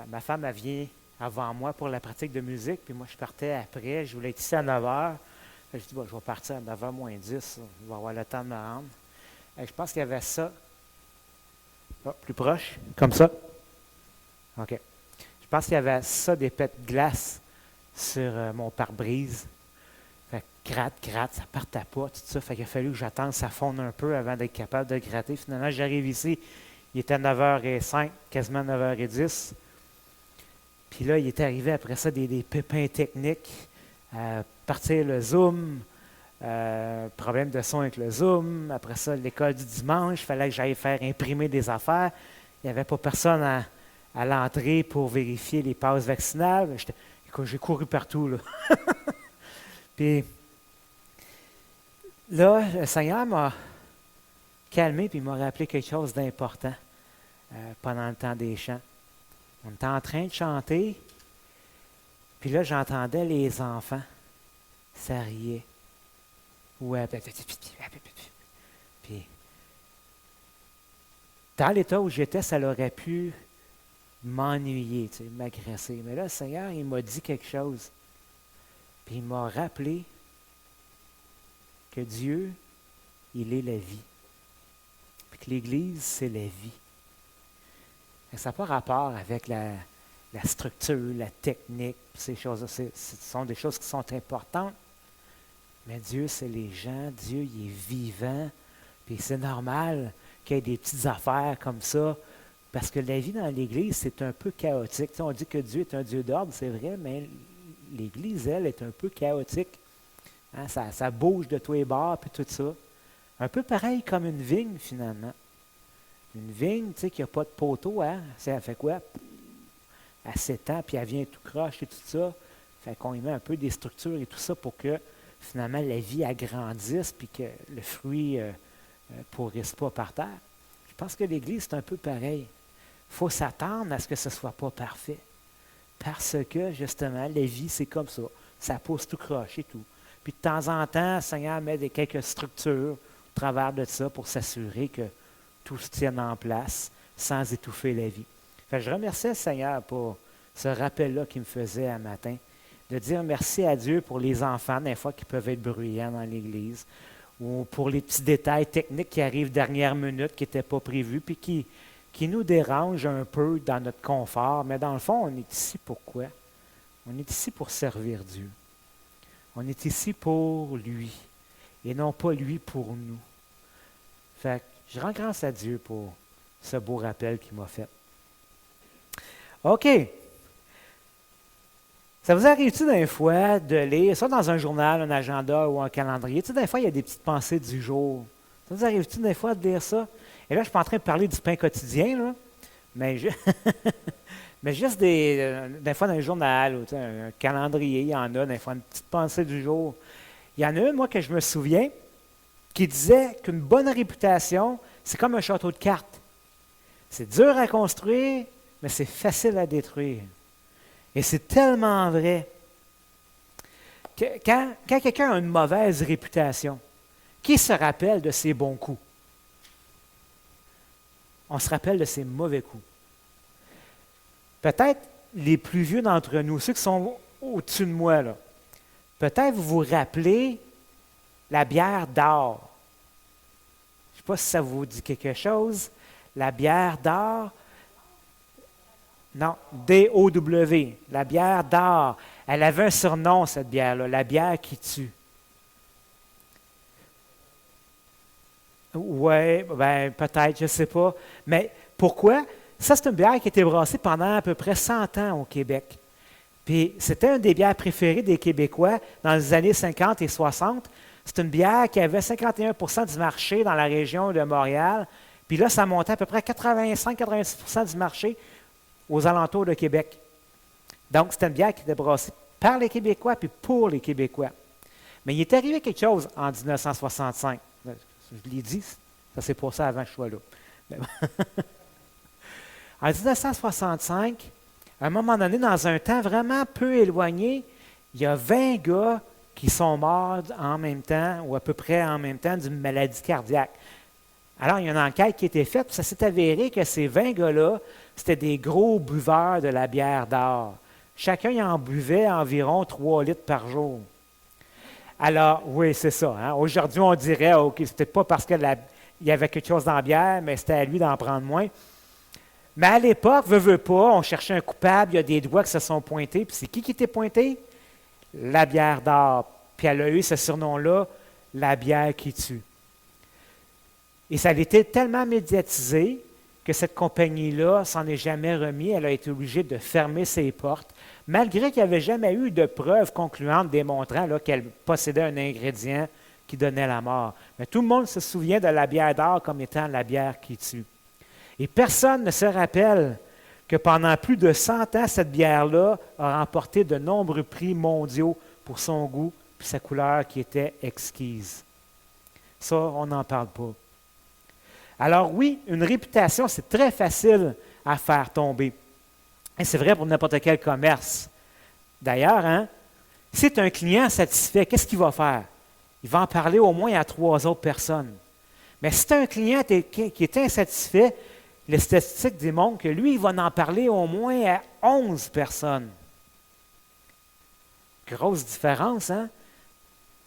ma femme, elle vient avant moi pour la pratique de musique, puis moi, je partais après. Je voulais être ici à 9 heures. Je dis, bon, je vais partir à 9 h moins 10. Je vais avoir le temps de me rendre. Je pense qu'il y avait ça. Oh, plus proche, comme ça. OK. Je pense qu'il y avait ça, des pets de glace sur mon pare-brise. Fait que gratte, ça partait pas, tout ça. Fait qu'il a fallu que j'attende que ça fonde un peu avant d'être capable de gratter. Finalement, j'arrive ici, il était 9h05, quasiment 9h10. Puis là, il est arrivé après ça des pépins techniques. Partir le Zoom, problème de son avec le Zoom. Après ça, l'école du dimanche, il fallait que j'aille faire imprimer des affaires. Il n'y avait pas personne à l'entrée pour vérifier les passes vaccinales. Écoute, j'ai couru partout, là. Puis là, le Seigneur m'a calmé et il m'a rappelé quelque chose d'important pendant le temps des chants. On était en train de chanter, puis là, j'entendais les enfants. Ça riait. Puis, dans l'état où j'étais, ça aurait pu m'ennuyer, m'agresser. Mais là, le Seigneur, il m'a dit quelque chose. Puis il m'a rappelé que Dieu, il est la vie. Puis que l'Église, c'est la vie. Ça n'a pas rapport avec la structure, la technique, ces choses-là. Ce sont des choses qui sont importantes. Mais Dieu, c'est les gens. Dieu, il est vivant. Puis c'est normal qu'il y ait des petites affaires comme ça. Parce que la vie dans l'Église, c'est un peu chaotique. On dit que Dieu est un Dieu d'ordre, c'est vrai, mais l'Église, elle, est un peu chaotique. Hein, ça bouge de tous les bords, puis tout ça. Un peu pareil comme une vigne, finalement. Une vigne, tu sais, qui n'a pas de poteau, hein? Elle fait quoi? Elle s'étend, puis elle vient tout croche et tout ça. Fait qu'on y met un peu des structures et tout ça pour que, finalement, la vie agrandisse, puis que le fruit ne pourrisse pas par terre. Je pense que l'Église, c'est un peu pareil. Il faut s'attendre à ce que ce ne soit pas parfait. Parce que, justement, la vie, c'est comme ça. Ça pousse tout croche et tout. Puis de temps en temps, le Seigneur met quelques structures au travers de ça pour s'assurer que tout se tienne en place sans étouffer la vie. Fait que je remercie le Seigneur pour ce rappel-là qu'il me faisait un matin, de dire merci à Dieu pour les enfants, des fois qui peuvent être bruyants dans l'Église, ou pour les petits détails techniques qui arrivent dernière minute, qui n'étaient pas prévus, puis qui nous dérangent un peu dans notre confort. Mais dans le fond, on est ici pour quoi? On est ici pour servir Dieu. On est ici pour lui, et non pas lui pour nous. Fait que je rends grâce à Dieu pour ce beau rappel qu'il m'a fait. OK. Ça vous arrive-tu des fois de lire, soit dans un journal, un agenda ou un calendrier, tu sais, des fois, il y a des petites pensées du jour. Ça vous arrive-tu des fois de lire ça? Et là, je ne suis pas en train de parler du pain quotidien, là, mais, mais juste des fois dans un journal ou un calendrier, il y en a, des fois, une petite pensée du jour. Il y en a une, moi, que je me souviens, qui disait qu'une bonne réputation, c'est comme un château de cartes. C'est dur à construire, mais c'est facile à détruire. Et c'est tellement vrai. Quand quelqu'un a une mauvaise réputation, qui se rappelle de ses bons coups? On se rappelle de ses mauvais coups. Peut-être les plus vieux d'entre nous, ceux qui sont au-dessus de moi, là, peut-être vous vous rappelez la bière d'or. Je ne sais pas si ça vous dit quelque chose. La bière d'or, non, D-O-W, la bière d'or. Elle avait un surnom, cette bière-là, la bière qui tue. Oui, ben, peut-être, je ne sais pas. Mais pourquoi? Ça, c'est une bière qui a été brassée pendant à peu près 100 ans au Québec. Puis c'était une des bières préférées des Québécois dans les années 50 et 60. C'est une bière qui avait 51% du marché dans la région de Montréal. Puis là, ça montait à peu près à 85-86% du marché aux alentours de Québec. Donc, c'était une bière qui était brassée par les Québécois puis pour les Québécois. Mais il est arrivé quelque chose en 1965. Je l'ai dit, ça s'est passé avant que je sois là. En 1965, à un moment donné, dans un temps vraiment peu éloigné, il y a 20 gars qui sont morts en même temps, ou à peu près en même temps, d'une maladie cardiaque. Alors, il y a une enquête qui a été faite, puis ça s'est avéré que ces 20 gars-là, c'était des gros buveurs de la bière d'or. Chacun y en buvait environ 3 litres par jour. Alors, oui, c'est ça. Hein? Aujourd'hui, on dirait, OK, c'était pas parce qu'il y avait quelque chose dans la bière, mais c'était à lui d'en prendre moins. Mais à l'époque, veut pas, on cherchait un coupable, il y a des doigts qui se sont pointés. Puis c'est qui était pointé? La bière d'or. Puis elle a eu ce surnom-là, la bière qui tue. Et ça a été tellement médiatisé que cette compagnie-là s'en est jamais remis. Elle a été obligée de fermer ses portes, malgré qu'il n'y avait jamais eu de preuves concluantes démontrant là, qu'elle possédait un ingrédient qui donnait la mort. Mais tout le monde se souvient de la bière d'or comme étant la bière qui tue. Et personne ne se rappelle que pendant plus de 100 ans, cette bière-là a remporté de nombreux prix mondiaux pour son goût et sa couleur qui était exquise. Ça, on n'en parle pas. Alors oui, une réputation, c'est très facile à faire tomber. Et c'est vrai pour n'importe quel commerce. D'ailleurs, hein, si tu as un client satisfait, qu'est-ce qu'il va faire? Il va en parler au moins à 3 autres personnes. Mais si tu as un client qui est insatisfait, les statistiques démontrent que lui, il va en parler au moins à 11 personnes. Grosse différence, hein?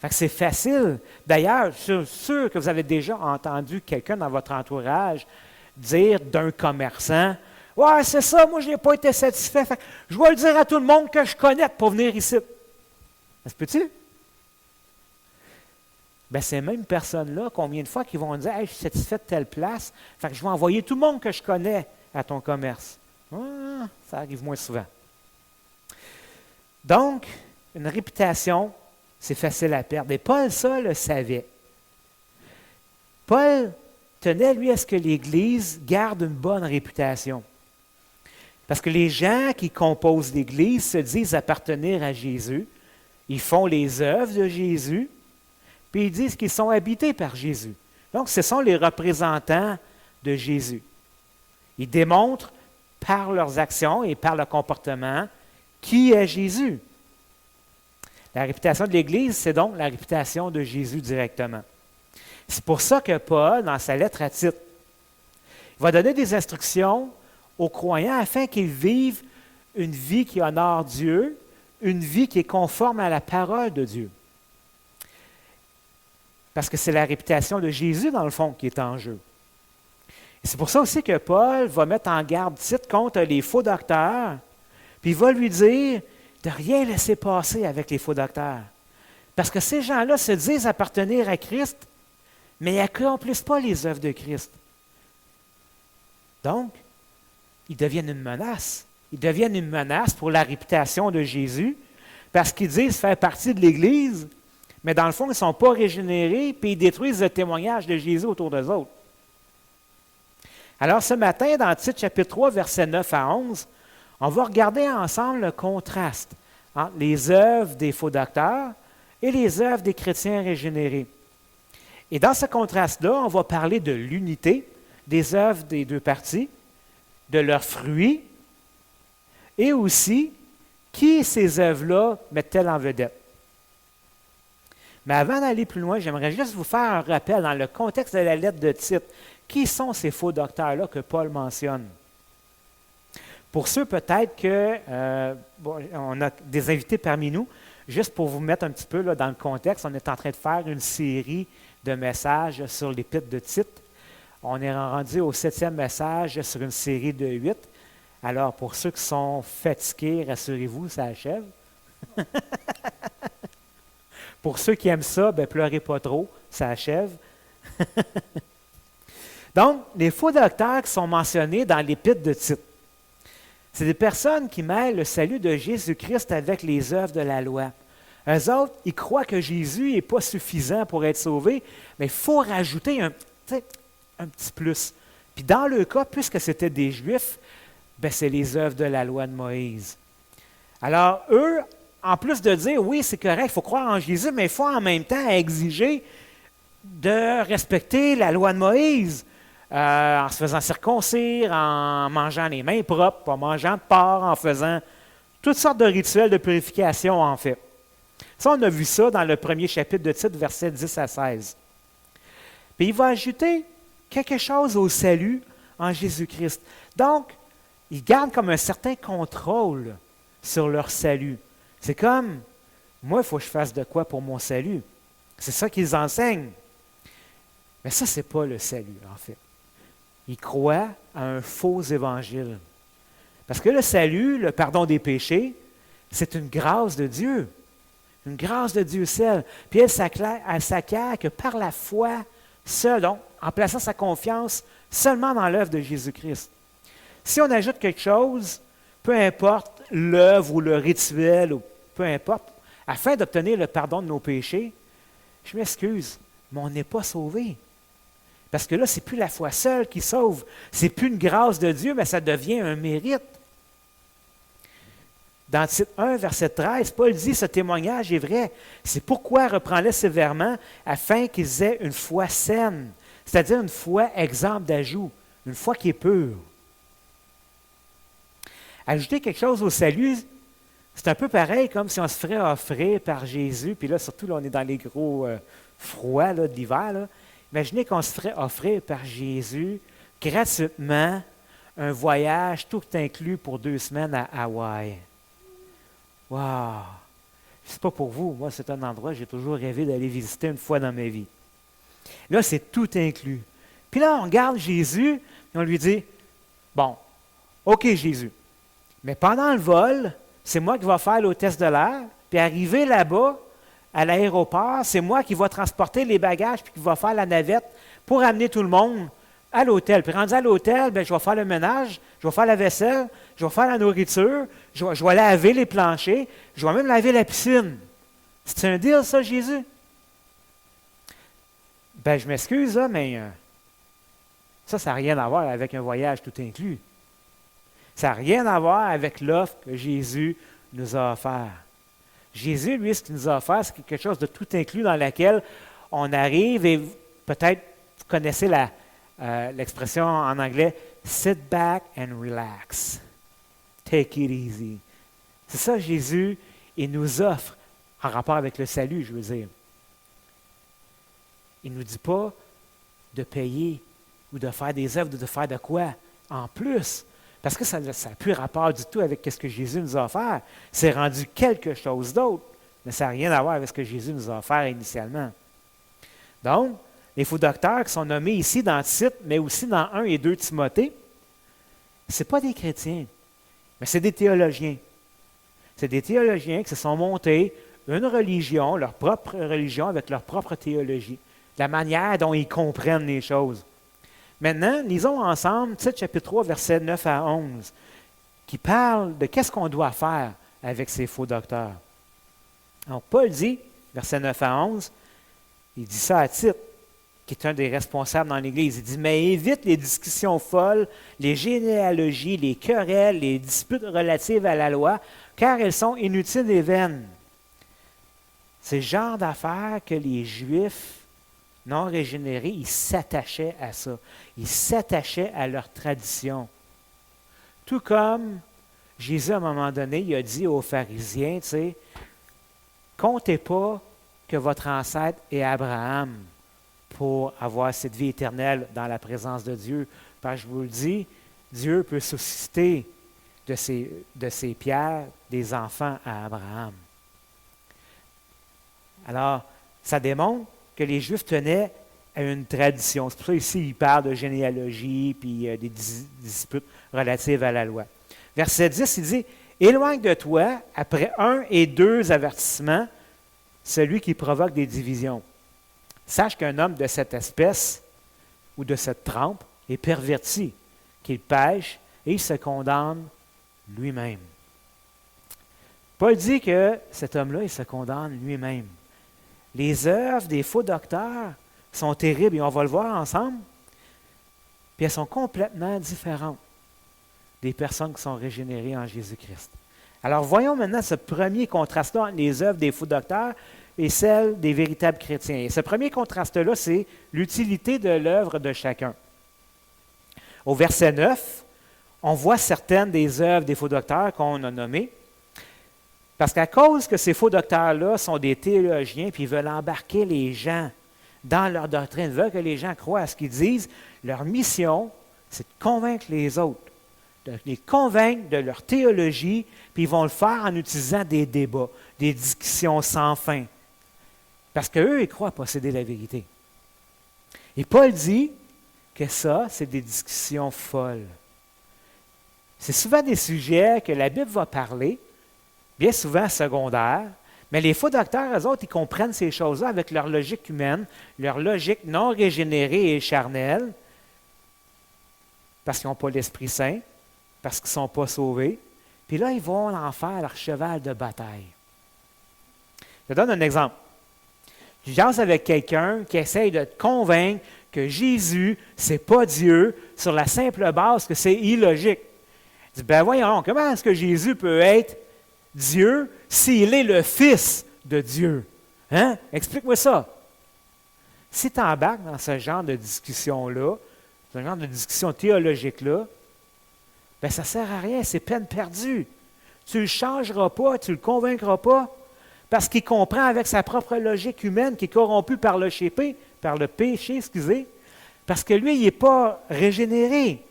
Fait que c'est facile. D'ailleurs, je suis sûr que vous avez déjà entendu quelqu'un dans votre entourage dire d'un commerçant « Ouais, c'est ça, moi, je n'ai pas été satisfait. Fait que je vais le dire à tout le monde que je connais pour venir ici. » Ça se peut-tu? Bien, ces mêmes personnes-là, combien de fois qu'ils vont dire « Hey, je suis satisfait de telle place, fait que je vais envoyer tout le monde que je connais à ton commerce. » Ça arrive moins souvent. Donc, une réputation, c'est facile à perdre. Et Paul, ça, le savait. Paul tenait, lui, à ce que l'Église garde une bonne réputation. Parce que les gens qui composent l'Église se disent appartenir à Jésus. Ils font les œuvres de Jésus, puis ils disent qu'ils sont habités par Jésus. Donc, ce sont les représentants de Jésus. Ils démontrent par leurs actions et par leur comportement qui est Jésus. La réputation de l'Église, c'est donc la réputation de Jésus directement. C'est pour ça que Paul, dans sa lettre à Tite, il va donner des instructions aux croyants afin qu'ils vivent une vie qui honore Dieu, une vie qui est conforme à la parole de Dieu. Parce que c'est la réputation de Jésus, dans le fond, qui est en jeu. Et c'est pour ça aussi que Paul va mettre en garde Tite contre les faux docteurs, puis il va lui dire de rien laisser passer avec les faux docteurs. Parce que ces gens-là se disent appartenir à Christ, mais ils n'accomplissent pas les œuvres de Christ. Donc, ils deviennent une menace. Ils deviennent une menace pour la réputation de Jésus, parce qu'ils disent faire partie de l'Église, mais dans le fond, ils ne sont pas régénérés, puis ils détruisent le témoignage de Jésus autour d'eux autres. Alors, ce matin, dans Tite chapitre 3, versets 9 à 11, on va regarder ensemble le contraste entre les œuvres des faux docteurs et les œuvres des chrétiens régénérés. Et dans ce contraste-là, on va parler de l'unité des œuvres des deux parties, de leurs fruits, et aussi qui ces œuvres-là mettent-elles en vedette. Mais avant d'aller plus loin, j'aimerais juste vous faire un rappel dans le contexte de la lettre de Tite. Qui sont ces faux docteurs-là que Paul mentionne? Pour ceux peut-être que, on a des invités parmi nous, juste pour vous mettre un petit peu là, dans le contexte, on est en train de faire une série de messages sur l'épître de Tite. On est rendu au 7e message sur une série de 8. Alors, pour ceux qui sont fatigués, rassurez-vous, ça achève. Pour ceux qui aiment ça, ben, pleurez pas trop, ça achève. Donc, les faux docteurs qui sont mentionnés dans l'épître de Tite, c'est des personnes qui mêlent le salut de Jésus-Christ avec les œuvres de la loi. Eux autres, ils croient que Jésus n'est pas suffisant pour être sauvé, mais il faut rajouter un petit plus. Puis dans le cas, puisque c'était des Juifs, ben c'est les œuvres de la loi de Moïse. Alors, eux, en plus de dire, oui, c'est correct, il faut croire en Jésus, mais il faut en même temps exiger de respecter la loi de Moïse. En se faisant circoncire, en mangeant les mains propres, en mangeant de porc, en faisant toutes sortes de rituels de purification, en fait. Ça, on a vu ça dans le premier chapitre de Tite, versets 10 à 16. Puis il va ajouter quelque chose au salut en Jésus-Christ. Donc, ils gardent comme un certain contrôle sur leur salut. C'est comme, moi, il faut que je fasse de quoi pour mon salut. C'est ça qu'ils enseignent. Mais ça, ce n'est pas le salut, en fait. Ils croient à un faux évangile. Parce que le salut, le pardon des péchés, c'est une grâce de Dieu. Une grâce de Dieu seul. Puis elle s'acquiert que par la foi seule, donc en plaçant sa confiance seulement dans l'œuvre de Jésus-Christ. Si on ajoute quelque chose, peu importe l'œuvre ou le rituel, ou peu importe, afin d'obtenir le pardon de nos péchés, je m'excuse, mais on n'est pas sauvé. Parce que là, ce n'est plus la foi seule qui sauve. Ce n'est plus une grâce de Dieu, mais ça devient un mérite. Dans Tite 1, verset 13, Paul dit, ce témoignage est vrai. C'est pourquoi reprends-les sévèrement, afin qu'ils aient une foi saine, c'est-à-dire une foi exempte d'ajout, une foi qui est pure. Ajouter quelque chose au salut, c'est un peu pareil comme si on se ferait offrir par Jésus, puis là, surtout, là, on est dans les gros froids là, de l'hiver. Là. Imaginez qu'on se ferait offrir par Jésus gratuitement un voyage tout inclus pour 2 semaines à Hawaï. Wow! Je ne sais pas pour vous, moi, c'est un endroit que j'ai toujours rêvé d'aller visiter une fois dans ma vie. Là, c'est tout inclus. Puis là, on regarde Jésus et on lui dit, bon, OK Jésus, mais pendant le vol, c'est moi qui vais faire l'hôtesse de l'air, puis arriver là-bas, à l'aéroport, c'est moi qui vais transporter les bagages, puis qui va faire la navette pour amener tout le monde à l'hôtel. Puis rendu à l'hôtel, bien, je vais faire le ménage, je vais faire la vaisselle, je vais faire la nourriture, je vais laver les planchers, je vais même laver la piscine. C'est un deal, ça, Jésus? Ben, je m'excuse, là, mais ça n'a rien à voir avec un voyage tout inclus. Ça n'a rien à voir avec l'offre que Jésus nous a offert. Jésus, lui, ce qu'il nous a offert, c'est quelque chose de tout inclus dans laquelle on arrive et peut-être vous connaissez l'expression en anglais « sit back and relax ». Take it easy. C'est ça Jésus, il nous offre en rapport avec le salut, je veux dire. Il ne nous dit pas de payer ou de faire des œuvres, de faire de quoi en plus. Parce que ça n'a plus rapport du tout avec ce que Jésus nous a offert. C'est rendu quelque chose d'autre, mais ça n'a rien à voir avec ce que Jésus nous a offert initialement. Donc, les faux docteurs qui sont nommés ici dans Tite, mais aussi dans 1 et 2 Timothée, ce n'est pas des chrétiens, mais c'est des théologiens. C'est des théologiens qui se sont montés une religion, leur propre religion, avec leur propre théologie, la manière dont ils comprennent les choses. Maintenant, lisons ensemble Tite chapitre 3, versets 9 à 11, qui parle de qu'est-ce qu'on doit faire avec ces faux docteurs. Donc, Paul dit, versets 9 à 11, il dit ça à Tite, qui est un des responsables dans l'Église. Il dit, mais évite les discussions folles, les généalogies, les querelles, les disputes relatives à la loi, car elles sont inutiles et vaines. C'est le genre d'affaires que les Juifs non régénérés, ils s'attachaient à ça. Ils s'attachaient à leur tradition. Tout comme Jésus, à un moment donné, il a dit aux pharisiens, tu sais, comptez pas que votre ancêtre est Abraham pour avoir cette vie éternelle dans la présence de Dieu. Parce que je vous le dis, Dieu peut susciter de ces pierres des enfants à Abraham. Alors, ça démontre que les Juifs tenaient à une tradition. C'est pour ça ici, il parle de généalogie puis des disputes relatives à la loi. Verset 10, il dit, « Éloigne de toi, après 1 et 2 avertissements, celui qui provoque des divisions. Sache qu'un homme de cette espèce ou de cette trempe est perverti, qu'il pêche et il se condamne lui-même. » Paul dit que cet homme-là, il se condamne lui-même. Les œuvres des faux docteurs sont terribles, et on va le voir ensemble, puis elles sont complètement différentes des personnes qui sont régénérées en Jésus-Christ. Alors voyons maintenant ce premier contraste-là entre les œuvres des faux docteurs et celles des véritables chrétiens. Et ce premier contraste-là, c'est l'utilité de l'œuvre de chacun. Au verset 9, on voit certaines des œuvres des faux docteurs qu'on a nommées, parce qu'à cause que ces faux docteurs-là sont des théologiens puis ils veulent embarquer les gens dans leur doctrine, veulent que les gens croient à ce qu'ils disent. Leur mission, c'est de convaincre les autres, de les convaincre de leur théologie, puis ils vont le faire en utilisant des débats, des discussions sans fin. Parce qu'eux, ils croient posséder la vérité. Et Paul dit que ça, c'est des discussions folles. C'est souvent des sujets que la Bible va parler, bien souvent secondaires, mais les faux docteurs, eux autres, ils comprennent ces choses-là avec leur logique humaine, leur logique non régénérée et charnelle, parce qu'ils n'ont pas l'Esprit Saint, parce qu'ils ne sont pas sauvés. Puis là, ils vont en faire leur cheval de bataille. Je te donne un exemple. Tu jases avec quelqu'un qui essaye de te convaincre que Jésus, ce n'est pas Dieu, sur la simple base que c'est illogique. Tu dis, ben voyons, comment est-ce que Jésus peut être Dieu s'il est le Fils de Dieu? Hein? Explique-moi ça. Si tu embarques dans ce genre de discussion-là, ce genre de discussion théologique-là, ben ça ne sert à rien, c'est peine perdue. Tu ne le changeras pas, tu ne le convaincras pas, parce qu'il comprend avec sa propre logique humaine qui est corrompue par le péché, parce que lui, il n'est pas régénéré.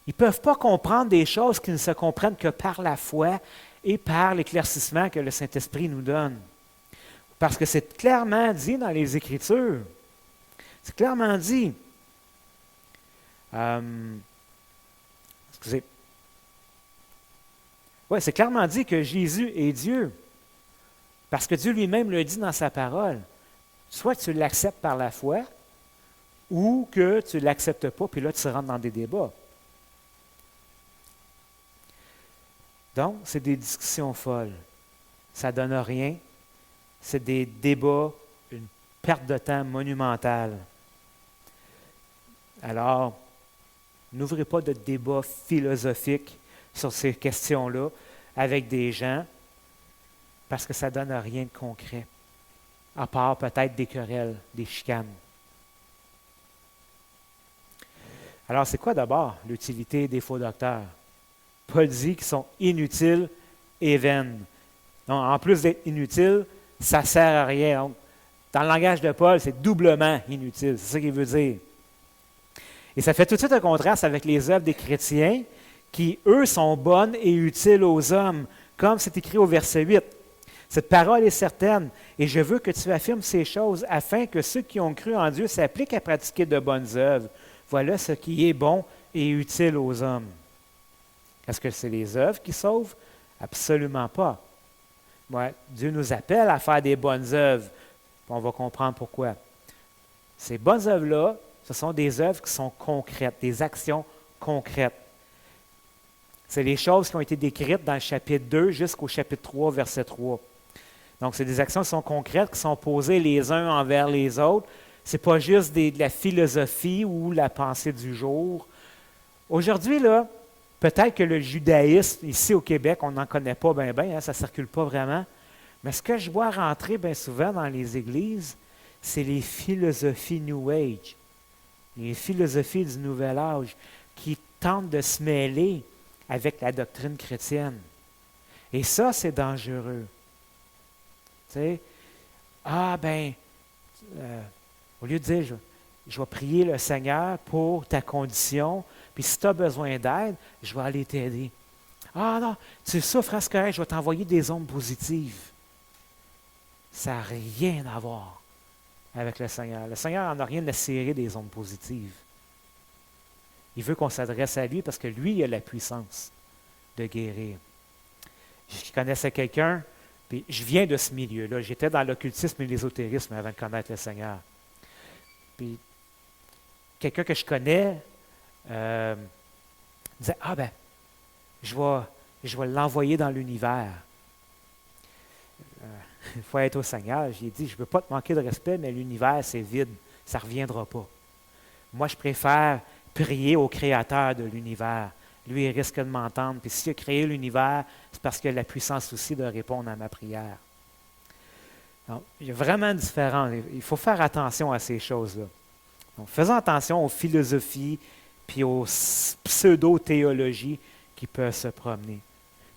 Ils ne peuvent pas comprendre des choses qui ne se comprennent que par la foi et par l'éclaircissement que le Saint-Esprit nous donne. Parce que c'est clairement dit dans les Écritures. C'est clairement dit. Oui, c'est clairement dit que Jésus est Dieu. Parce que Dieu lui-même le dit dans sa parole. Soit tu l'acceptes par la foi, ou que tu ne l'acceptes pas, puis là, tu rentres dans des débats. Donc, c'est des discussions folles. Ça ne donne rien. C'est des débats, une perte de temps monumentale. Alors, n'ouvrez pas de débat philosophique sur ces questions-là avec des gens, parce que ça ne donne rien de concret, à part peut-être des querelles, des chicanes. Alors, c'est quoi d'abord l'utilité des faux docteurs? Paul dit qu'ils sont inutiles et vaines. Donc, en plus d'être inutiles, ça ne sert à rien. Donc, dans le langage de Paul, c'est doublement inutile. C'est ça qu'il veut dire. Et ça fait tout de suite un contraste avec les œuvres des chrétiens qui, eux, sont bonnes et utiles aux hommes, comme c'est écrit au verset 8. Cette parole est certaine, et je veux que tu affirmes ces choses afin que ceux qui ont cru en Dieu s'appliquent à pratiquer de bonnes œuvres. Voilà ce qui est bon et utile aux hommes. Est-ce que c'est les œuvres qui sauvent? Absolument pas. Ouais, Dieu nous appelle à faire des bonnes œuvres. On va comprendre pourquoi. Ces bonnes œuvres-là, ce sont des œuvres qui sont concrètes, des actions concrètes. C'est les choses qui ont été décrites dans le chapitre 2 jusqu'au chapitre 3, verset 3. Donc, c'est des actions qui sont concrètes, qui sont posées les uns envers les autres. Ce n'est pas juste de la philosophie ou la pensée du jour. Aujourd'hui, là, peut-être que le judaïsme, ici au Québec, on n'en connaît pas bien, ça ne circule pas vraiment. Mais ce que je vois rentrer bien souvent dans les églises, c'est les philosophies New Age, les philosophies du Nouvel Âge, qui tentent de se mêler avec la doctrine chrétienne. Et ça, c'est dangereux. Tu sais, au lieu de dire, je vais prier le Seigneur pour ta condition, puis si tu as besoin d'aide, je vais aller t'aider. Ah non, tu souffres, c'est correct, je vais t'envoyer des ondes positives. Ça n'a rien à voir avec le Seigneur. Le Seigneur n'en a rien à cirer des ondes positives. Il veut qu'on s'adresse à lui parce que lui, il a la puissance de guérir. Je connaissais quelqu'un, puis je viens de ce milieu-là. J'étais dans l'occultisme et l'ésotérisme avant de connaître le Seigneur. Puis, quelqu'un que je connais disait, je vais l'envoyer dans l'univers. Il faut être au Seigneur. J'ai dit, je ne veux pas te manquer de respect, mais l'univers, c'est vide. Ça ne reviendra pas. Moi, je préfère prier au Créateur de l'univers. Lui, il risque de m'entendre. Puis s'il a créé l'univers, c'est parce qu'il a la puissance aussi de répondre à ma prière. Donc, il y a vraiment une différence. Il faut faire attention à ces choses-là. Donc, faisons attention aux philosophies puis aux pseudo-théologies qui peuvent se promener.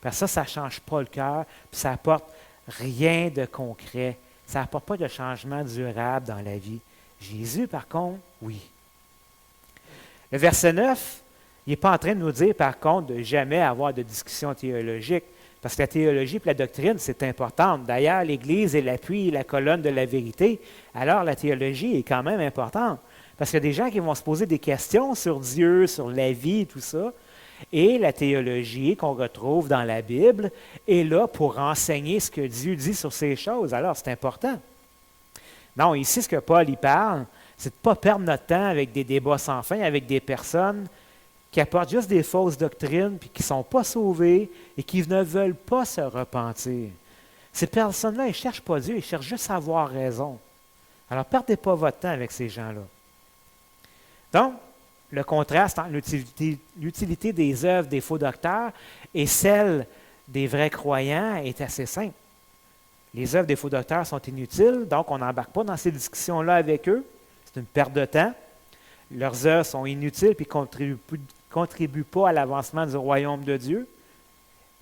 Parce que ça ne change pas le cœur, puis ça apporte rien de concret ça n'apporte pas de changement durable dans la vie. Jésus, par contre, oui. Le verset 9, il n'est pas en train de nous dire, par contre, de jamais avoir de discussion théologique, parce que la théologie et la doctrine, c'est important. D'ailleurs, l'Église est l'appui et la colonne de la vérité, alors la théologie est quand même importante. Parce qu'il y a des gens qui vont se poser des questions sur Dieu, sur la vie, tout ça, et la théologie qu'on retrouve dans la Bible est là pour enseigner ce que Dieu dit sur ces choses. Alors, c'est important. Non, ici, ce que Paul y parle, c'est de ne pas perdre notre temps avec des débats sans fin, avec des personnes qui apportent juste des fausses doctrines, puis qui ne sont pas sauvées et qui ne veulent pas se repentir. Ces personnes-là, ils ne cherchent pas Dieu, ils cherchent juste à avoir raison. Alors, ne perdez pas votre temps avec ces gens-là. Donc, le contraste entre l'utilité des œuvres des faux docteurs et celle des vrais croyants est assez simple. Les œuvres des faux docteurs sont inutiles, donc on n'embarque pas dans ces discussions-là avec eux. C'est une perte de temps. Leurs œuvres sont inutiles et ne contribuent pas à l'avancement du royaume de Dieu,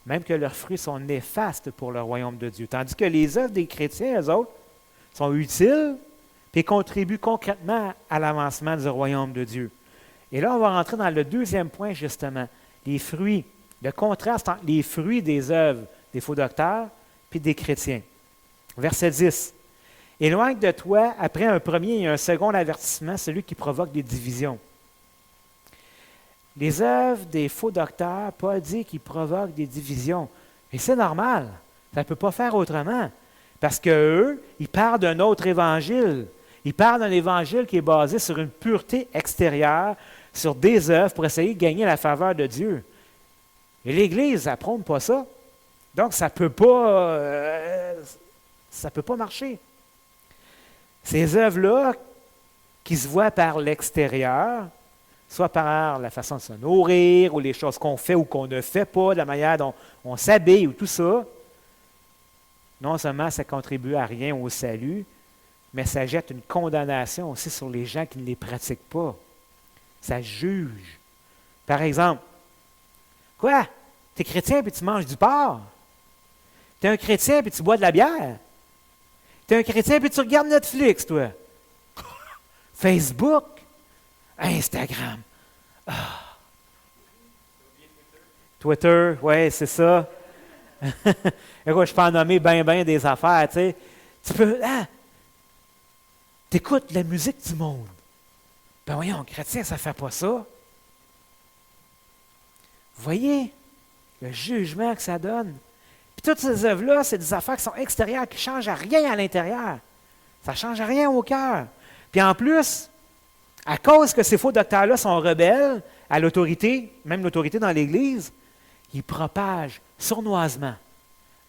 même que leurs fruits sont néfastes pour le royaume de Dieu. Tandis que les œuvres des chrétiens, eux autres, sont utiles et contribuent concrètement à l'avancement du royaume de Dieu. Et là, on va rentrer dans le deuxième point, justement, les fruits, le contraste entre les fruits des œuvres des faux docteurs et des chrétiens. Verset 10. « Éloigne de toi, après un premier et un second avertissement, celui qui provoque des divisions. » Les œuvres des faux docteurs, Paul dit qu'ils provoquent des divisions. Et c'est normal, ça ne peut pas faire autrement, parce qu'eux, ils parlent d'un autre évangile. Ils parlent d'un évangile qui est basé sur une pureté extérieure, sur des œuvres pour essayer de gagner la faveur de Dieu. Et l'Église n'apprône pas ça. Donc, ça ne peut pas marcher. Ces œuvres-là, qui se voient par l'extérieur, soit par la façon de se nourrir, ou les choses qu'on fait ou qu'on ne fait pas, la manière dont on s'habille ou tout ça, non seulement ça ne contribue à rien au salut, mais ça jette une condamnation aussi sur les gens qui ne les pratiquent pas. Ça juge. Par exemple, quoi? Tu es chrétien puis tu manges du porc? Tu es un chrétien puis tu bois de la bière? Tu es un chrétien puis tu regardes Netflix, toi? Facebook? Instagram? Ah. Twitter, oui, c'est ça. Écoute, je peux en nommer bien des affaires, tu sais. Tu peux... T'écoutes la musique du monde. Ben voyons, chrétien, ça ne fait pas ça. Vous voyez le jugement que ça donne. Puis toutes ces œuvres-là, c'est des affaires qui sont extérieures, qui ne changent à rien à l'intérieur. Ça ne change à rien au cœur. Puis en plus, à cause que ces faux docteurs-là sont rebelles à l'autorité, même l'autorité dans l'Église, ils propagent sournoisement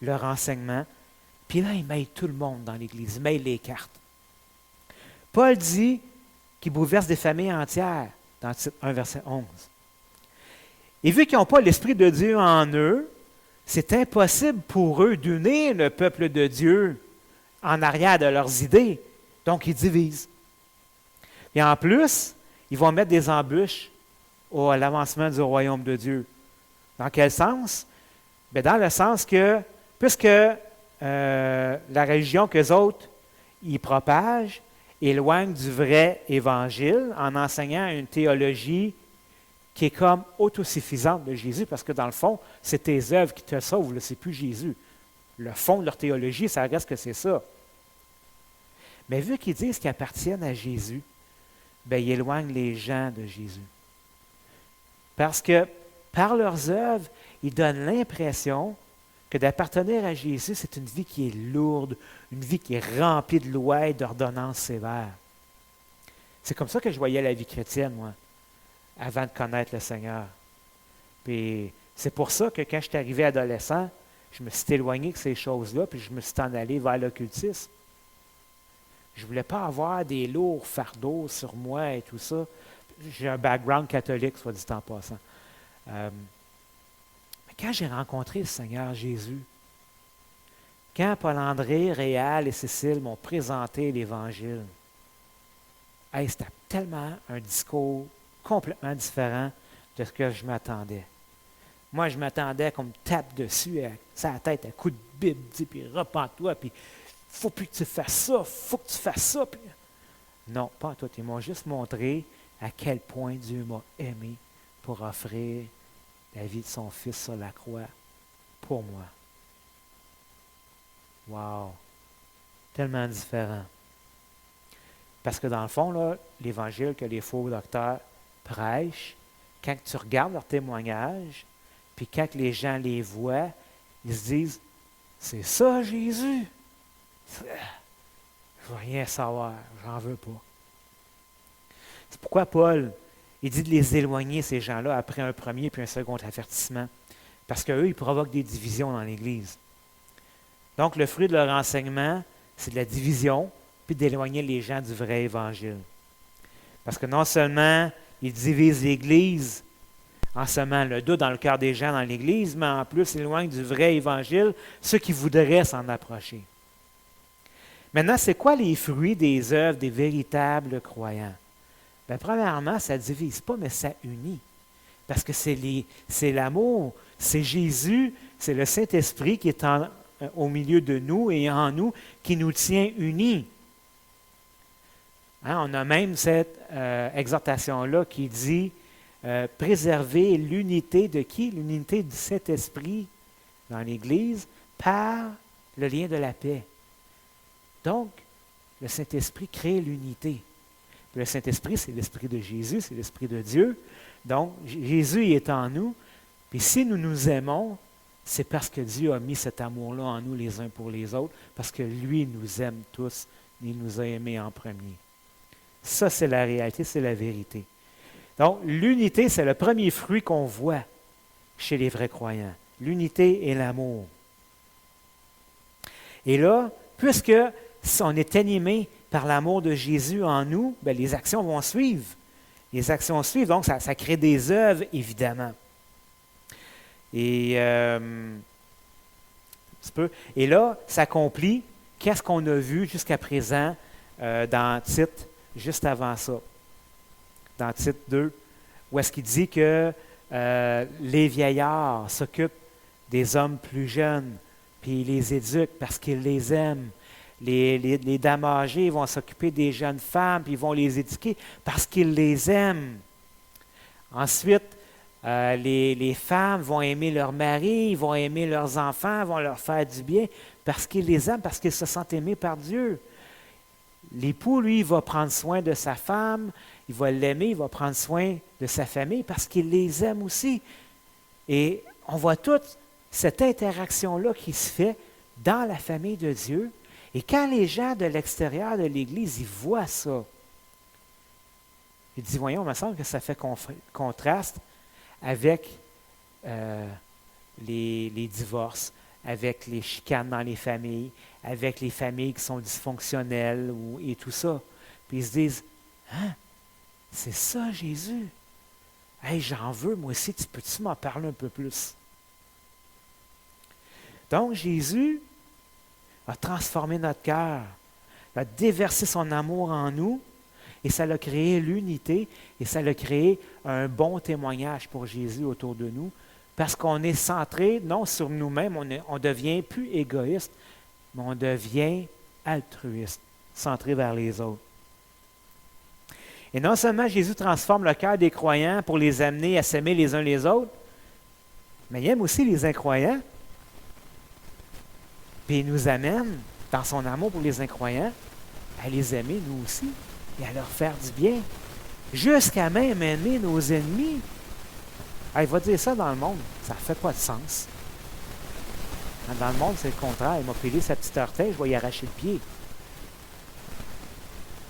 leur enseignement. Puis là, ils mêlent tout le monde dans l'Église, ils mêlent les cartes. Paul dit qu'il bouleverse des familles entières dans titre 1, verset 11. Et vu qu'ils n'ont pas l'Esprit de Dieu en eux, c'est impossible pour eux d'unir le peuple de Dieu en arrière de leurs idées. Donc, ils divisent. Et en plus, ils vont mettre des embûches à l'avancement du royaume de Dieu. Dans quel sens? Bien, dans le sens que, puisque la religion qu'eux autres, ils propagent, éloigne du vrai évangile en enseignant une théologie qui est comme autosuffisante de Jésus, parce que dans le fond, c'est tes œuvres qui te sauvent, ce n'est plus Jésus. Le fond de leur théologie, ça reste que c'est ça. Mais vu qu'ils disent qu'ils appartiennent à Jésus, bien, ils éloignent les gens de Jésus. Parce que par leurs œuvres, ils donnent l'impression que d'appartenir à Jésus, c'est une vie qui est lourde, une vie qui est remplie de lois et d'ordonnances sévères. C'est comme ça que je voyais la vie chrétienne, moi, avant de connaître le Seigneur. Puis c'est pour ça que quand je suis arrivé adolescent, je me suis éloigné de ces choses-là, puis je me suis en allé vers l'occultisme. Je ne voulais pas avoir des lourds fardeaux sur moi et tout ça. J'ai un background catholique, soit dit en passant. Mais quand j'ai rencontré le Seigneur Jésus, quand Paul-André, Réal et Cécile m'ont présenté l'Évangile, c'était tellement un discours complètement différent de ce que je m'attendais. Moi, je m'attendais qu'on me tape dessus, ça la tête à coups de Bible, puis repens-toi, puis faut plus que tu fasses ça, faut que tu fasses ça. Puis, non, pas en tout. Ils m'ont juste montré à quel point Dieu m'a aimé pour offrir la vie de son Fils sur la croix pour moi. Wow! Tellement différent. Parce que dans le fond, là, l'Évangile que les faux docteurs prêchent, quand tu regardes leurs témoignages, puis quand les gens les voient, ils se disent, c'est ça Jésus? Je ne veux rien savoir, j'en veux pas. C'est pourquoi Paul, il dit de les éloigner, ces gens-là, après un premier puis un second avertissement. Parce qu'eux, ils provoquent des divisions dans l'Église. Donc, le fruit de leur enseignement, c'est de la division, puis d'éloigner les gens du vrai Évangile. Parce que non seulement ils divisent l'Église en semant le doute dans le cœur des gens dans l'Église, mais en plus, ils éloignent du vrai Évangile ceux qui voudraient s'en approcher. Maintenant, c'est quoi les fruits des œuvres des véritables croyants? Bien, premièrement, ça ne divise pas, mais ça unit. Parce que c'est l'amour, c'est Jésus, c'est le Saint-Esprit qui est au milieu de nous et en nous, qui nous tient unis. Hein, on a même cette exhortation-là qui dit préserver l'unité de qui? L'unité du Saint-Esprit dans l'Église par le lien de la paix. Donc, le Saint-Esprit crée l'unité. Le Saint-Esprit, c'est l'Esprit de Jésus, c'est l'Esprit de Dieu. Donc, Jésus est en nous. Puis si nous nous aimons, c'est parce que Dieu a mis cet amour-là en nous les uns pour les autres, parce que lui nous aime tous, il nous a aimés en premier. Ça, c'est la réalité, c'est la vérité. Donc, l'unité, c'est le premier fruit qu'on voit chez les vrais croyants. L'unité et l'amour. Et là, puisque on est animé par l'amour de Jésus en nous, bien, les actions vont suivre. Les actions suivent, donc ça crée des œuvres, évidemment. Et là, ça accomplit qu'est-ce qu'on a vu jusqu'à présent dans Tite, juste avant ça. Dans Tite 2, où est-ce qu'il dit que les vieillards s'occupent des hommes plus jeunes, puis ils les éduquent parce qu'ils les aiment. Les dames âgées vont s'occuper des jeunes femmes, puis ils vont les éduquer parce qu'ils les aiment. Ensuite, les femmes vont aimer leur mari, ils vont aimer leurs enfants, vont leur faire du bien parce qu'ils les aiment, parce qu'ils se sentent aimés par Dieu. L'époux, lui, il va prendre soin de sa femme, il va l'aimer, il va prendre soin de sa famille parce qu'il les aime aussi. Et on voit toute cette interaction-là qui se fait dans la famille de Dieu. Et quand les gens de l'extérieur de l'Église, ils voient ça, ils disent, voyons, il me semble que ça fait contraste avec les divorces, avec les chicanes dans les familles, avec les familles qui sont dysfonctionnelles et tout ça. Puis ils se disent, hein, c'est ça Jésus? Hey, j'en veux, moi aussi, peux-tu m'en parler un peu plus? Donc Jésus a transformé notre cœur, a déversé son amour en nous, et ça a créé l'unité, et ça a créé un bon témoignage pour Jésus autour de nous, parce qu'on est centré, non sur nous-mêmes, on devient plus égoïste, mais on devient altruiste, centré vers les autres. Et non seulement Jésus transforme le cœur des croyants pour les amener à s'aimer les uns les autres, mais il aime aussi les incroyants. Puis il nous amène, dans son amour pour les incroyants, à les aimer nous aussi et à leur faire du bien, jusqu'à même aimer nos ennemis. Ah, il va dire ça dans le monde, ça ne fait pas de sens. Dans le monde, c'est le contraire. Il m'a pilé sa petite orteil, je vais y arracher le pied.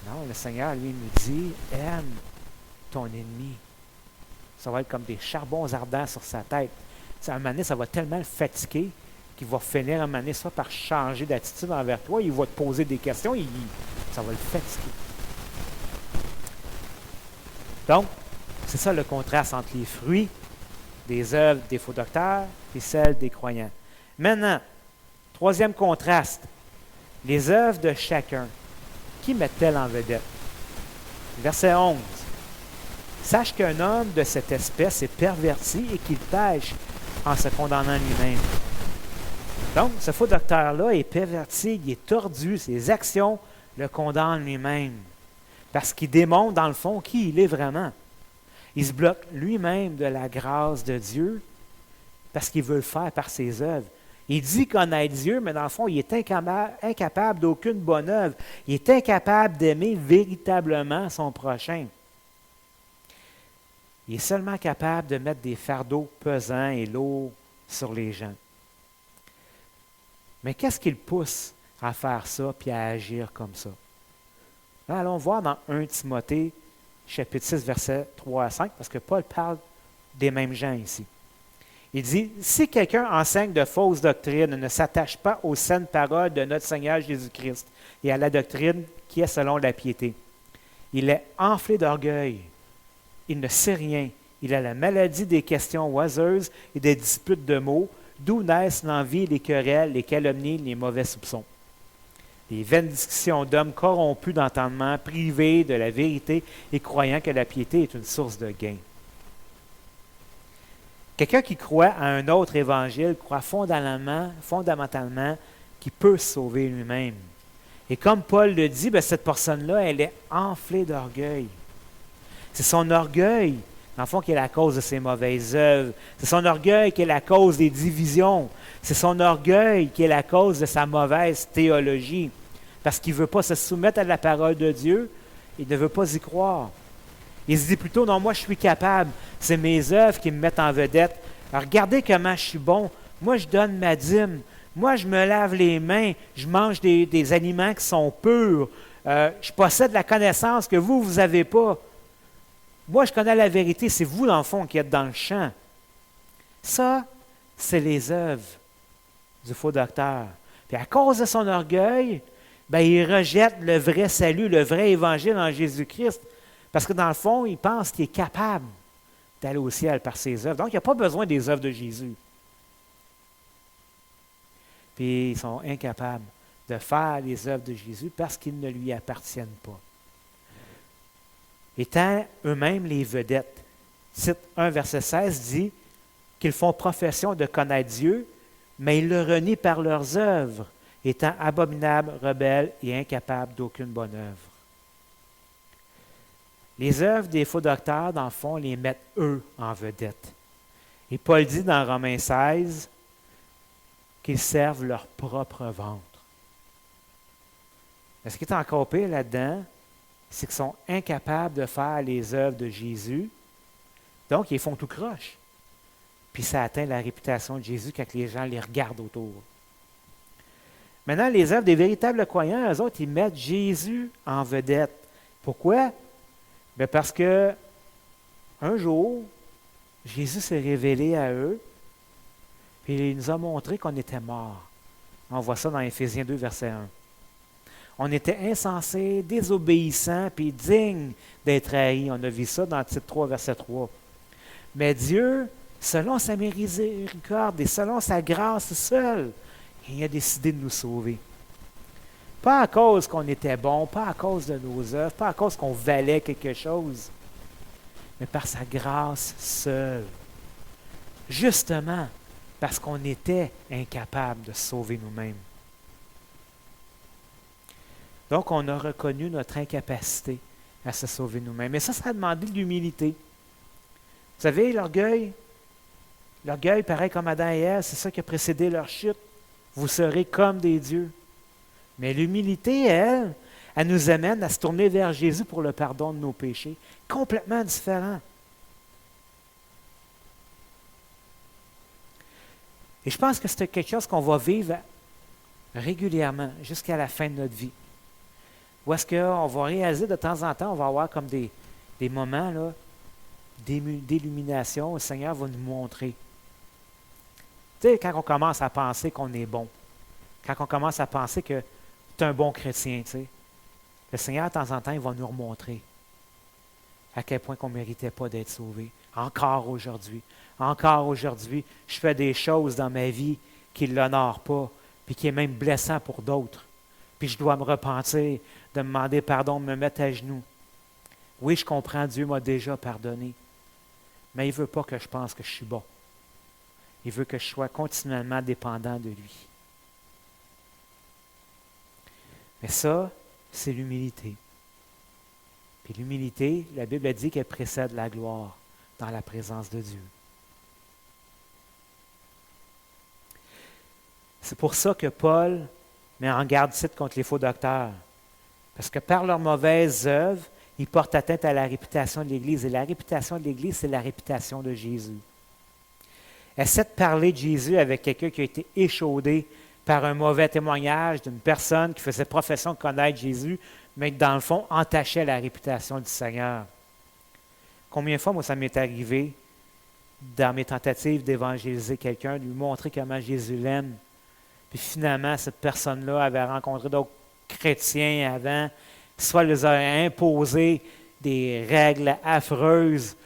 Non, le Seigneur, lui, nous dit, aime ton ennemi. Ça va être comme des charbons ardents sur sa tête. À un moment donné, ça va tellement le fatiguer qu'il va finir à un moment donné soit par changer d'attitude envers toi, il va te poser des questions, ça va le fatiguer. Donc, c'est ça le contraste entre les fruits des œuvres des faux docteurs et celles des croyants. Maintenant, troisième contraste, les œuvres de chacun. Qui met-elle en vedette? Verset 11. Sache qu'un homme de cette espèce est perverti et qu'il pêche en se condamnant lui-même. Donc, ce faux docteur-là est perverti, il est tordu, ses actions le condamnent lui-même. Parce qu'il démontre, dans le fond, qui il est vraiment. Il se bloque lui-même de la grâce de Dieu parce qu'il veut le faire par ses œuvres. Il dit connaître Dieu, mais dans le fond, il est incapable d'aucune bonne œuvre. Il est incapable d'aimer véritablement son prochain. Il est seulement capable de mettre des fardeaux pesants et lourds sur les gens. Mais qu'est-ce qui le pousse à faire ça puis à agir comme ça? Là, allons voir dans 1 Timothée, chapitre 6, versets 3 à 5, parce que Paul parle des mêmes gens ici. Il dit, « Si quelqu'un enseigne de fausses doctrines et ne s'attache pas aux saines paroles de notre Seigneur Jésus-Christ et à la doctrine qui est selon la piété, il est enflé d'orgueil, il ne sait rien, il a la maladie des questions oiseuses et des disputes de mots, d'où naissent l'envie, les querelles, les calomnies, les mauvais soupçons. Les vaines discussions d'hommes corrompus d'entendement, privés de la vérité et croyant que la piété est une source de gain. » Quelqu'un qui croit à un autre évangile croit fondamentalement qu'il peut se sauver lui-même. Et comme Paul le dit, cette personne-là, elle est enflée d'orgueil. C'est son orgueil, dans le fond, qui est la cause de ses mauvaises œuvres. C'est son orgueil qui est la cause des divisions. C'est son orgueil qui est la cause de sa mauvaise théologie. Parce qu'il ne veut pas se soumettre à la parole de Dieu, il ne veut pas y croire. Il se dit plutôt, non, moi je suis capable, c'est mes œuvres qui me mettent en vedette. Alors, regardez comment je suis bon. Moi, je donne ma dîme. Moi, je me lave les mains. Je mange des aliments qui sont purs. Je possède la connaissance que vous n'avez pas. Moi, je connais la vérité. C'est vous, dans le fond, qui êtes dans le champ. Ça, c'est les œuvres du faux docteur. Puis à cause de son orgueil, il rejette le vrai salut, le vrai évangile en Jésus-Christ. Parce que dans le fond, il pense qu'il est capable d'aller au ciel par ses œuvres. Donc, il n'y a pas besoin des œuvres de Jésus. Puis, ils sont incapables de faire les œuvres de Jésus parce qu'ils ne lui appartiennent pas. Étant eux-mêmes les vedettes. Tite 1, verset 16 dit qu'ils font profession de connaître Dieu, mais ils le renient par leurs œuvres, étant abominables, rebelles et incapables d'aucune bonne œuvre. Les œuvres des faux docteurs, dans le fond, les mettent eux en vedette. Et Paul dit dans Romains 16 qu'ils servent leur propre ventre. Mais ce qui est encore pire là-dedans, c'est qu'ils sont incapables de faire les œuvres de Jésus. Donc, ils font tout croche. Puis ça atteint la réputation de Jésus quand les gens les regardent autour. Maintenant, les œuvres des véritables croyants, eux autres, ils mettent Jésus en vedette. Pourquoi? Parce que un jour, Jésus s'est révélé à eux, puis il nous a montré qu'on était morts. On voit ça dans Éphésiens 2, verset 1. On était insensés, désobéissants, puis dignes d'être haïs. On a vu ça dans Tite 3, verset 3. Mais Dieu, selon sa miséricorde et selon sa grâce seule, il a décidé de nous sauver. Pas à cause qu'on était bon, pas à cause de nos œuvres, pas à cause qu'on valait quelque chose, mais par sa grâce seule. Justement, parce qu'on était incapable de se sauver nous-mêmes. Donc, on a reconnu notre incapacité à se sauver nous-mêmes. Et ça a demandé de l'humilité. Vous savez, l'orgueil, pareil comme Adam et Ève, c'est ça qui a précédé leur chute. Vous serez comme des dieux. Mais l'humilité, elle nous amène à se tourner vers Jésus pour le pardon de nos péchés. Complètement différent. Et je pense que c'est quelque chose qu'on va vivre régulièrement jusqu'à la fin de notre vie. Où est-ce qu'on va réaliser de temps en temps, on va avoir comme des moments là, d'illumination. Le Seigneur va nous montrer. Tu sais, quand on commence à penser qu'on est bon, quand on commence à penser que tu es un bon chrétien, tu sais, le Seigneur, de temps en temps, il va nous remontrer à quel point qu'on ne méritait pas d'être sauvé. Encore aujourd'hui, je fais des choses dans ma vie qui ne l'honorent pas, puis qui est même blessant pour d'autres. Puis je dois me repentir, de me demander pardon, de me mettre à genoux. Oui, je comprends, Dieu m'a déjà pardonné, mais il ne veut pas que je pense que je suis bon. Il veut que je sois continuellement dépendant de lui. Mais ça, c'est l'humilité. Puis l'humilité, la Bible a dit qu'elle précède la gloire dans la présence de Dieu. C'est pour ça que Paul met en garde ici contre les faux docteurs. Parce que par leurs mauvaises œuvres, ils portent atteinte à la réputation de l'Église. Et la réputation de l'Église, c'est la réputation de Jésus. Essaie de parler de Jésus avec quelqu'un qui a été échaudé par un mauvais témoignage d'une personne qui faisait profession de connaître Jésus, mais qui, dans le fond, entachait la réputation du Seigneur. Combien de fois, moi, ça m'est arrivé, dans mes tentatives d'évangéliser quelqu'un, de lui montrer comment Jésus l'aime. Puis finalement, cette personne-là avait rencontré d'autres chrétiens avant, soit leur a imposé des règles affreuses,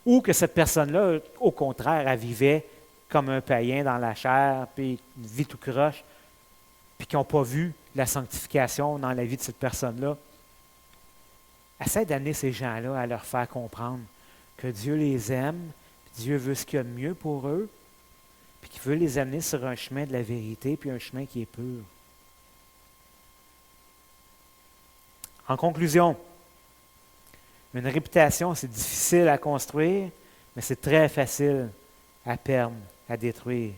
ou que cette personne-là, au contraire, elle vivait comme un païen dans la chair, puis une vie tout croche, puis qui n'ont pas vu la sanctification dans la vie de cette personne-là. Essaie d'amener ces gens-là à leur faire comprendre que Dieu les aime, puis Dieu veut ce qu'il y a de mieux pour eux, puis qu'il veut les amener sur un chemin de la vérité, puis un chemin qui est pur. En conclusion, une réputation, c'est difficile à construire, mais c'est très facile à perdre, à détruire.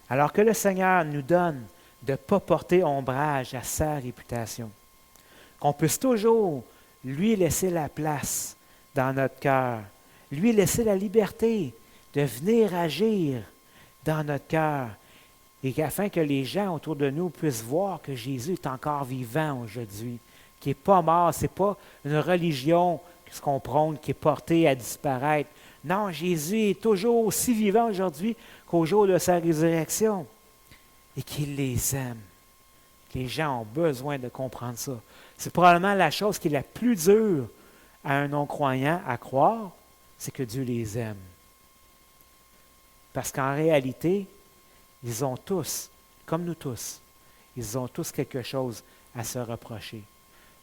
Alors que le Seigneur nous donne de ne pas porter ombrage à sa réputation, qu'on puisse toujours lui laisser la place dans notre cœur, lui laisser la liberté de venir agir dans notre cœur, et afin que les gens autour de nous puissent voir que Jésus est encore vivant aujourd'hui, qui n'est pas mort. Ce n'est pas une religion, ce qu'on prône, qui est portée à disparaître. Non, Jésus est toujours aussi vivant aujourd'hui qu'au jour de sa résurrection, et qu'il les aime. Les gens ont besoin de comprendre ça. C'est probablement la chose qui est la plus dure à un non-croyant à croire, c'est que Dieu les aime. Parce qu'en réalité, ils ont tous, comme nous tous, ils ont tous quelque chose à se reprocher.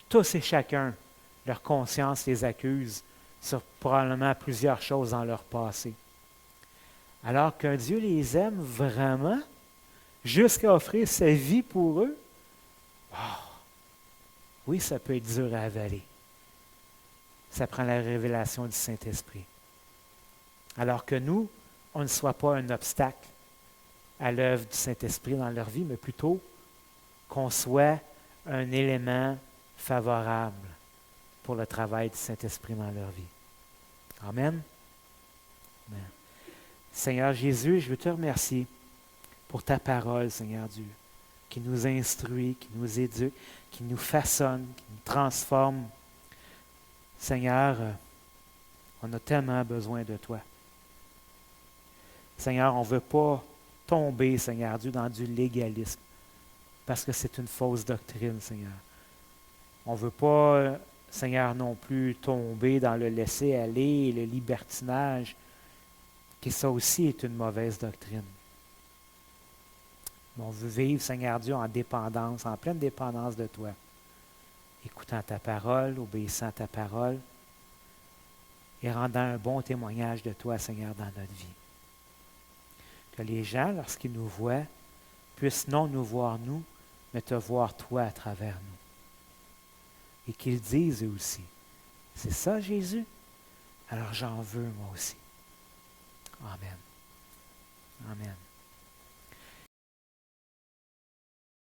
Tous et chacun, leur conscience les accuse sur probablement plusieurs choses dans leur passé. Alors qu'un Dieu les aime vraiment, jusqu'à offrir sa vie pour eux, oui, ça peut être dur à avaler. Ça prend la révélation du Saint-Esprit. Alors que nous, on ne soit pas un obstacle à l'œuvre du Saint-Esprit dans leur vie, mais plutôt qu'on soit un élément favorable pour le travail du Saint-Esprit dans leur vie. Amen. Amen. Seigneur Jésus, je veux te remercier pour ta parole, Seigneur Dieu, qui nous instruit, qui nous éduque, qui nous façonne, qui nous transforme. Seigneur, on a tellement besoin de toi. Seigneur, on ne veut pas tomber, Seigneur Dieu, dans du légalisme, parce que c'est une fausse doctrine, Seigneur. On ne veut pas, Seigneur, non plus tomber dans le laisser-aller et le libertinage, qui ça aussi est une mauvaise doctrine. Mais on veut vivre, Seigneur Dieu, en dépendance, en pleine dépendance de toi, écoutant ta parole, obéissant à ta parole, et rendant un bon témoignage de toi, Seigneur, dans notre vie. Que les gens, lorsqu'ils nous voient, puissent non nous voir nous, mais te voir toi à travers nous. Et qu'ils disent eux aussi, c'est ça Jésus? Alors j'en veux moi aussi. Amen. Amen.